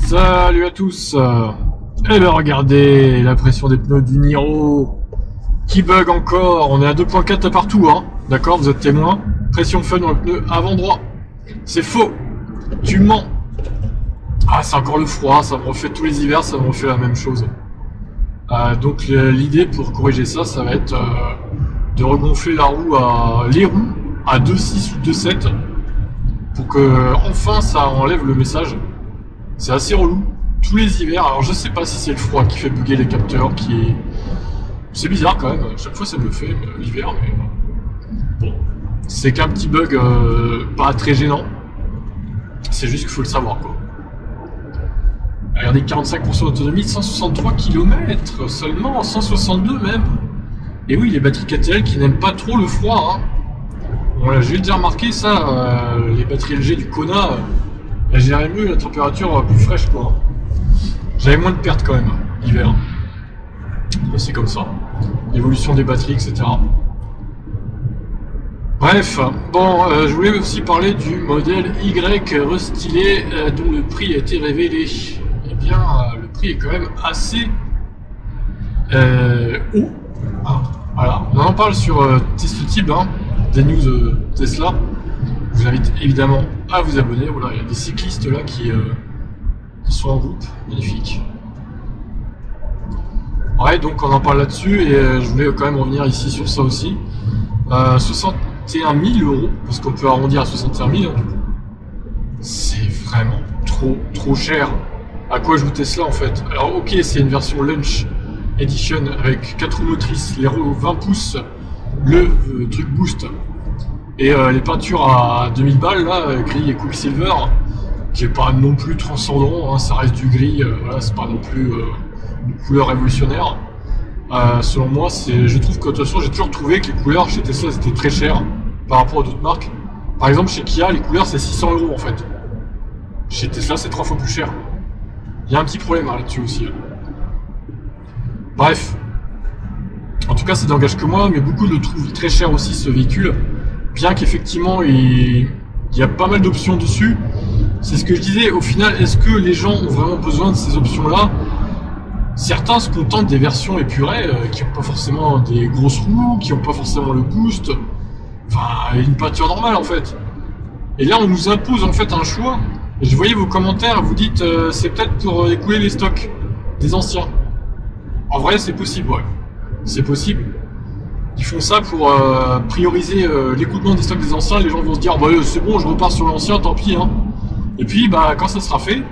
Salut à tous. Eh ben regardez la pression des pneus du Niro qui bug encore. On est à 2.4 partout, hein. D'accord, vous êtes témoins. Pression fun dans le pneu avant droit. C'est faux. Tu mens. Ah, c'est encore le froid. Ça me refait tous les hivers. Ça me refait la même chose. Donc l'idée pour corriger ça, ça va être de regonfler les roues à 2.6 ou 2.7 pour que enfin ça enlève le message. C'est assez relou, tous les hivers. Alors je sais pas si c'est le froid qui fait bugger les capteurs, c'est bizarre quand même, chaque fois ça me le fait, l'hiver, mais bon. C'est qu'un petit bug pas très gênant. C'est juste qu'il faut le savoir, quoi. Regardez, 45% d'autonomie, 163 km, seulement 162 même. Et oui, les batteries KTL qui n'aiment pas trop le froid, hein. Voilà, j'ai déjà remarqué ça, les batteries LG du Kona, elles géraient mieux la température plus fraîche, quoi. J'avais moins de pertes quand même, l'hiver. C'est comme ça. L'évolution des batteries, etc. Bref, bon, je voulais aussi parler du modèle Y restylé dont le prix a été révélé. Eh bien, le prix est quand même assez haut. Ah, voilà, on en parle sur TestTube, hein, des news Tesla. Je vous invite évidemment à vous abonner. Voilà, il y a des cyclistes là qui sont en groupe, magnifique. Ouais, donc on en parle là-dessus et je voulais quand même revenir ici sur ça aussi. 61 000 €, parce qu'on peut arrondir à 61 000, hein, du coup. C'est vraiment trop cher. À quoi joue Tesla en fait? Alors ok, c'est une version Launch Edition avec 4 roues motrices, les roues 20 pouces, le truc boost. Et les peintures à 2000 balles, là, gris et Quicksilver, qui est pas non plus transcendant, hein, ça reste du gris, voilà, c'est pas non plus une couleur révolutionnaire. Selon moi, je trouve que de toute façon, j'ai toujours trouvé que les couleurs chez Tesla c'était très cher par rapport à d'autres marques. Par exemple, chez Kia, les couleurs c'est 600 € en fait. Chez Tesla, c'est 3 fois plus cher. Il y a un petit problème hein, là-dessus aussi. Bref. En tout cas, ça n'engage que moi, mais beaucoup le trouvent très cher aussi ce véhicule. Bien qu'effectivement, il y a pas mal d'options dessus. C'est ce que je disais, au final, est-ce que les gens ont vraiment besoin de ces options-là? Certains se contentent des versions épurées, qui n'ont pas forcément des grosses roues, qui n'ont pas forcément le boost. Enfin, une peinture normale en fait. Et là, on nous impose en fait un choix. Et je voyais vos commentaires, vous dites c'est peut-être pour écouler les stocks des anciens. En vrai, c'est possible, ouais. C'est possible. Ils font ça pour prioriser l'écoulement des stocks des anciens. Les gens vont se dire bah, c'est bon, je repars sur l'ancien, tant pis. Hein. Et puis bah, quand ça sera fait,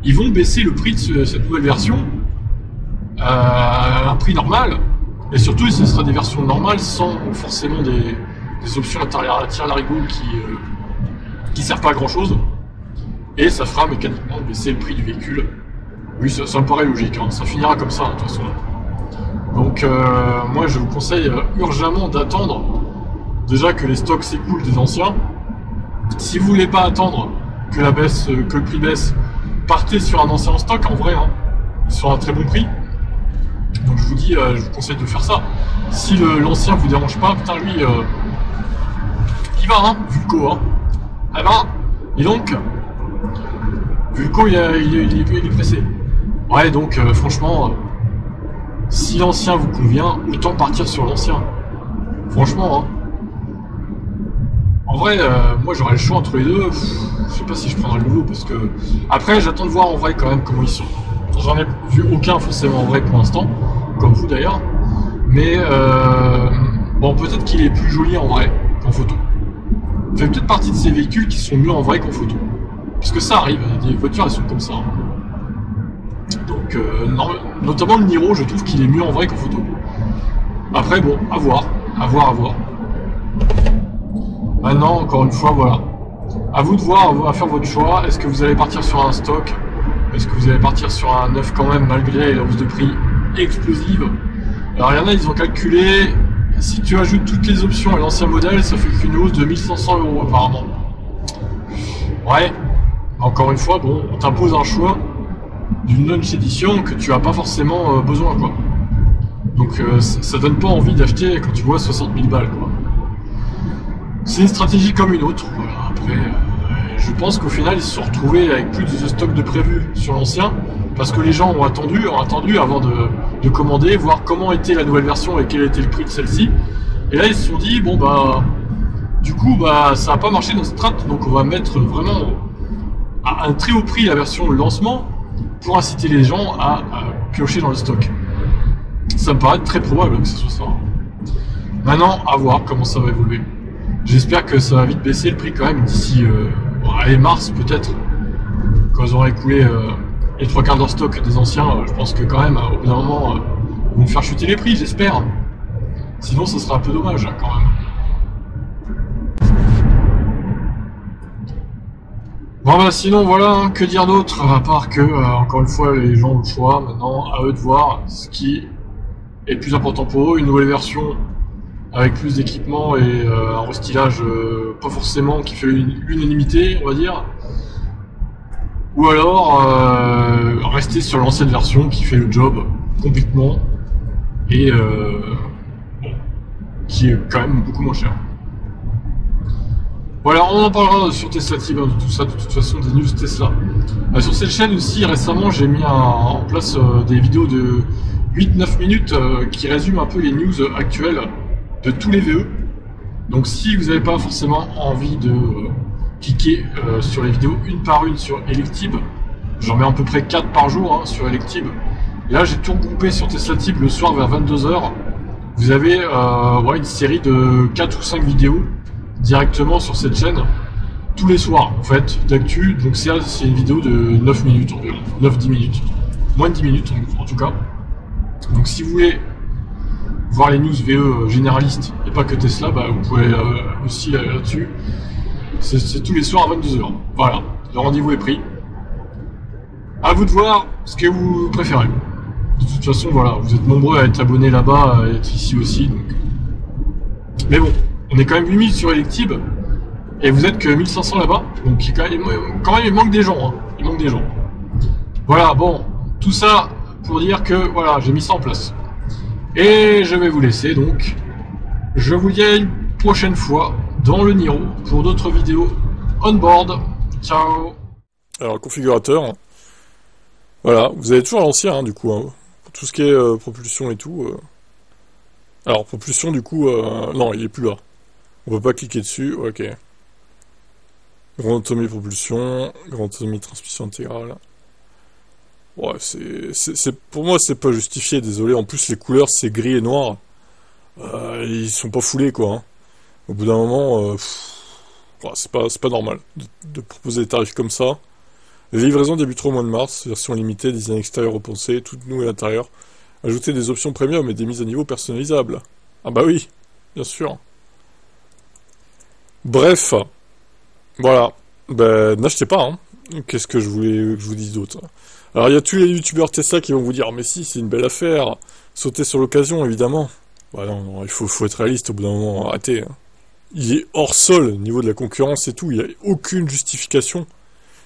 ils vont baisser le prix de cette nouvelle version à un prix normal. Et surtout, ce sera des versions normales sans forcément des options intérieures à tire-larigot qui servent pas à grand chose. Et ça fera mécaniquement baisser le prix du véhicule. Oui, ça me paraît logique. Hein. Ça finira comme ça, de toute façon. Donc moi je vous conseille urgemment d'attendre déjà que les stocks s'écoulent des anciens. Si vous voulez pas attendre que le prix baisse, partez sur un ancien stock en vrai, hein, sur un très bon prix. Donc je vous dis, je vous conseille de faire ça. Si l'ancien vous dérange pas, putain lui, il va, hein, Vulco, hein. Eh ben, et donc, Vulco il est pressé. Ouais, donc franchement. Si l'ancien vous convient, autant partir sur l'ancien. Franchement, hein. En vrai, moi j'aurais le choix entre les deux. Je sais pas si je prendrais le nouveau parce que... Après, j'attends de voir en vrai quand même comment ils sont. J'en ai vu aucun forcément en vrai pour l'instant, comme vous d'ailleurs. Mais bon, peut-être qu'il est plus joli en vrai qu'en photo. Il fait peut-être partie de ces véhicules qui sont mieux en vrai qu'en photo. Parce que ça arrive, des voitures elles sont comme ça. Hein. Donc, notamment le Niro, je trouve qu'il est mieux en vrai qu'en photo. Après, bon, à voir. Maintenant, encore une fois, voilà. À vous de voir, à faire votre choix. Est-ce que vous allez partir sur un stock? Est-ce que vous allez partir sur un neuf quand même, malgré la hausse de prix explosive? Alors, il y en a, ils ont calculé, si tu ajoutes toutes les options à l'ancien modèle, ça fait qu'une hausse de 1500 € apparemment. Ouais. Encore une fois, bon, on t'impose un choix d'une launch édition que tu as pas forcément besoin, quoi. Donc ça donne pas envie d'acheter quand tu vois 60 000 balles, quoi. C'est une stratégie comme une autre, voilà. Après je pense qu'au final, ils se sont retrouvés avec plus de stock de prévu sur l'ancien, parce que les gens ont attendu avant de commander, voir comment était la nouvelle version et quel était le prix de celle-ci. Et là, ils se sont dit, bon bah, du coup, bah, ça n'a pas marché notre strat, donc on va mettre vraiment à un très haut prix la version lancement pour inciter les gens à piocher dans le stock. Ça me paraît très probable que ce soit ça. Maintenant, à voir comment ça va évoluer. J'espère que ça va vite baisser le prix quand même d'ici mars peut-être. Quand ils auront écoulé les 3 quarts de leur stock des anciens, je pense que quand même, au bout d'un moment, ils vont faire chuter les prix, j'espère. Sinon, ça sera un peu dommage quand même. Bon bah sinon voilà, que dire d'autre, à part que, encore une fois, les gens ont le choix, maintenant, à eux de voir ce qui est le plus important pour eux, une nouvelle version avec plus d'équipement et un restylage pas forcément qui fait l'unanimité, on va dire. Ou alors rester sur l'ancienne version qui fait le job complètement et qui est quand même beaucoup moins cher. Voilà, on en parlera sur Tesla Team, de tout ça, de toute façon, des news Tesla. Sur cette chaîne aussi, récemment, j'ai mis en place des vidéos de 8-9 minutes qui résument un peu les news actuelles de tous les VE. Donc si vous n'avez pas forcément envie de cliquer sur les vidéos une par une sur Electib, j'en mets à peu près 4 par jour sur Electib. Là, j'ai tout regroupé sur Tesla Team le soir vers 22h. Vous avez une série de 4 ou 5 vidéos directement sur cette chaîne tous les soirs en fait d'actu. Donc c'est une vidéo de 9 minutes environ, 9-10 minutes, moins de 10 minutes en tout cas. Donc si vous voulez voir les news VE généralistes et pas que Tesla, bah, vous pouvez aussi là-dessus. C'est tous les soirs à 22h. Voilà, le rendez-vous est pris. À vous de voir ce que vous préférez. De toute façon, voilà, vous êtes nombreux à être abonnés là-bas, à être ici aussi. Donc. Mais bon, on est quand même 8000 sur Electib et vous êtes que 1500 là-bas. Donc quand même, il manque des gens. Hein. Il manque des gens. Voilà, bon, tout ça pour dire que voilà, j'ai mis ça en place. Et je vais vous laisser donc. Je vous dis à une prochaine fois dans le Niro pour d'autres vidéos on board. Ciao. Alors, configurateur. Voilà, vous avez toujours l'ancien, du coup, pour tout ce qui est propulsion et tout. Alors, propulsion, du coup, non, il est plus là. On peut pas cliquer dessus, ok. Grande autonomie propulsion, grande autonomie transmission intégrale. Ouais, pour moi, c'est pas justifié, désolé. En plus, les couleurs, c'est gris et noir. Ils sont pas foulés, quoi. Hein. Au bout d'un moment, c'est pas normal de proposer des tarifs comme ça. Les livraisons débuteront au mois de mars, version limitée, design extérieur repensé, toute nouvelle intérieur. Ajouter des options premium et des mises à niveau personnalisables. Ah bah oui, bien sûr. Bref, voilà. Ben, n'achetez pas, hein. Qu'est-ce que je voulais que je vous dise d'autre? Alors, il y a tous les youtubeurs Tesla qui vont vous dire, mais si, c'est une belle affaire. Sautez sur l'occasion, évidemment. Bah non, il faut être réaliste au bout d'un moment, arrêtez. Hein. Il est hors sol, au niveau de la concurrence et tout, il n'y a aucune justification.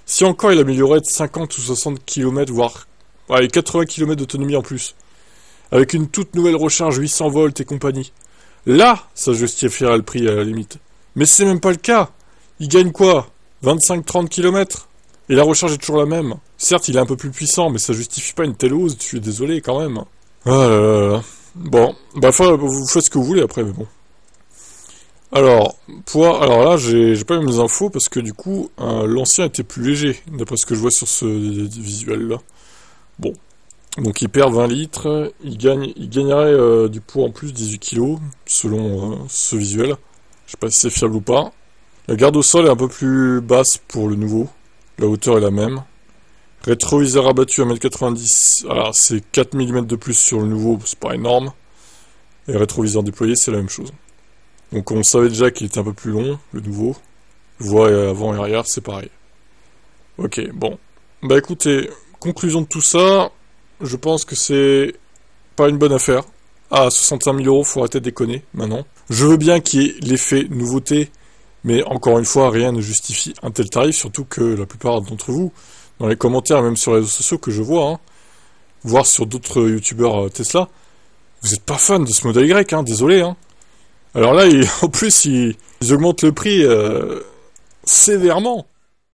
Si encore il améliorait de 50 ou 60 km, voire 80 km d'autonomie en plus, avec une toute nouvelle recharge 800 volts et compagnie, là, ça justifierait le prix à la limite. Mais c'est même pas le cas. Il gagne quoi? 25-30 km? Et la recharge est toujours la même. Certes, il est un peu plus puissant, mais ça justifie pas une telle hausse, je suis désolé quand même. Bon, bah vous faites ce que vous voulez après, mais bon. Alors là, j'ai pas eu mes infos parce que du coup, l'ancien était plus léger, d'après ce que je vois sur ce visuel-là. Bon, donc il perd 20 litres, il gagnerait du poids en plus 18 kg, selon ce visuel. Je sais pas si c'est fiable ou pas. La garde au sol est un peu plus basse pour le nouveau, la hauteur est la même. Rétroviseur abattu à 1m90, alors c'est 4 mm de plus sur le nouveau, c'est pas énorme. Et rétroviseur déployé, c'est la même chose. Donc on savait déjà qu'il était un peu plus long, le nouveau. Voie avant et arrière, c'est pareil. Ok, bon. Bah écoutez, conclusion de tout ça, je pense que c'est pas une bonne affaire. À 65 000 €, faut arrêter de déconner, maintenant. Je veux bien qu'il y ait l'effet nouveauté, mais encore une fois, rien ne justifie un tel tarif, surtout que la plupart d'entre vous, dans les commentaires, même sur les réseaux sociaux que je vois, voire sur d'autres youtubeurs Tesla, vous n'êtes pas fan de ce modèle Y, désolé. Alors là, en plus, ils augmentent le prix sévèrement.